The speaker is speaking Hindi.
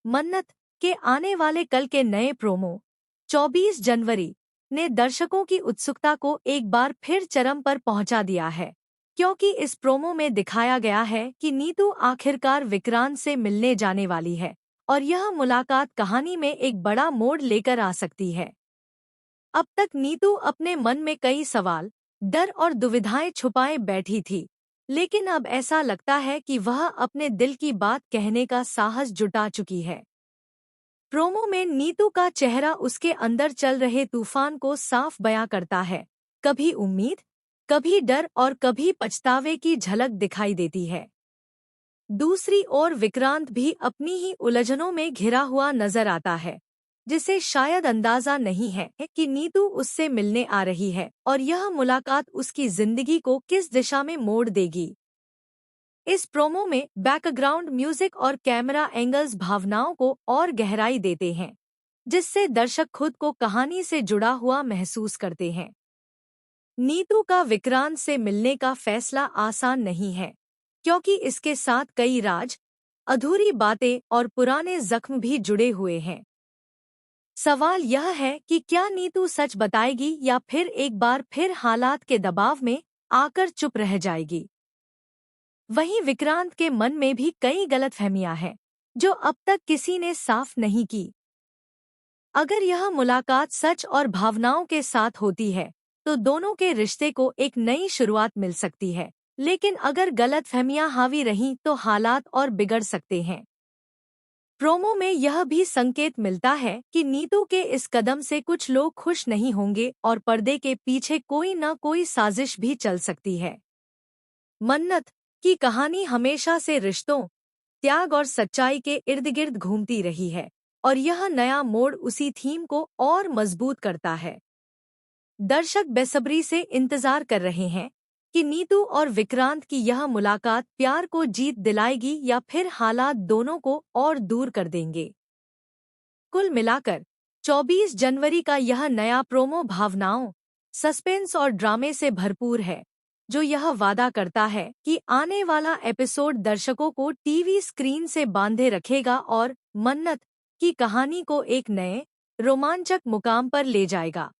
मन्नत के आने वाले कल के नए प्रोमो 24 जनवरी ने दर्शकों की उत्सुकता को एक बार फिर चरम पर पहुंचा दिया है, क्योंकि इस प्रोमो में दिखाया गया है कि नीतू आखिरकार विक्रांत से मिलने जाने वाली है और यह मुलाकात कहानी में एक बड़ा मोड़ लेकर आ सकती है। अब तक नीतू अपने मन में कई सवाल, डर और दुविधाएं छुपाए बैठी थी, लेकिन अब ऐसा लगता है कि वह अपने दिल की बात कहने का साहस जुटा चुकी है। प्रोमो में नीतू का चेहरा उसके अंदर चल रहे तूफान को साफ बयां करता है। कभी उम्मीद, कभी डर और कभी पछतावे की झलक दिखाई देती है। दूसरी ओर विक्रांत भी अपनी ही उलझनों में घिरा हुआ नजर आता है, जिसे शायद अंदाजा नहीं है कि नीतू उससे मिलने आ रही है और यह मुलाकात उसकी जिंदगी को किस दिशा में मोड़ देगी। इस प्रोमो में बैकग्राउंड म्यूजिक और कैमरा एंगल्स भावनाओं को और गहराई देते हैं, जिससे दर्शक खुद को कहानी से जुड़ा हुआ महसूस करते हैं। नीतू का विक्रांत से मिलने का फैसला आसान नहीं है, क्योंकि इसके साथ कई राज, अधूरी बातें और पुराने जख्म भी जुड़े हुए हैं। सवाल यह है कि क्या नीतू सच बताएगी या फिर एक बार फिर हालात के दबाव में आकर चुप रह जाएगी। वहीं विक्रांत के मन में भी कई गलतफहमियां हैं, जो अब तक किसी ने साफ नहीं की। अगर यह मुलाकात सच और भावनाओं के साथ होती है, तो दोनों के रिश्ते को एक नई शुरुआत मिल सकती है, लेकिन अगर गलतफहमियां हावी रहीं तो हालात और बिगड़ सकते हैं। प्रोमो में यह भी संकेत मिलता है कि नीतू के इस कदम से कुछ लोग खुश नहीं होंगे और पर्दे के पीछे कोई न कोई साजिश भी चल सकती है। मन्नत की कहानी हमेशा से रिश्तों, त्याग और सच्चाई के इर्द गिर्द घूमती रही है और यह नया मोड़ उसी थीम को और मजबूत करता है। दर्शक बेसब्री से इंतजार कर रहे हैं कि नीतू और विक्रांत की यह मुलाकात प्यार को जीत दिलाएगी या फिर हालात दोनों को और दूर कर देंगे। कुल मिलाकर 24 जनवरी का यह नया प्रोमो भावनाओं, सस्पेंस और ड्रामे से भरपूर है, जो यह वादा करता है कि आने वाला एपिसोड दर्शकों को टीवी स्क्रीन से बांधे रखेगा और मन्नत की कहानी को एक नए रोमांचक मुकाम पर ले जाएगा।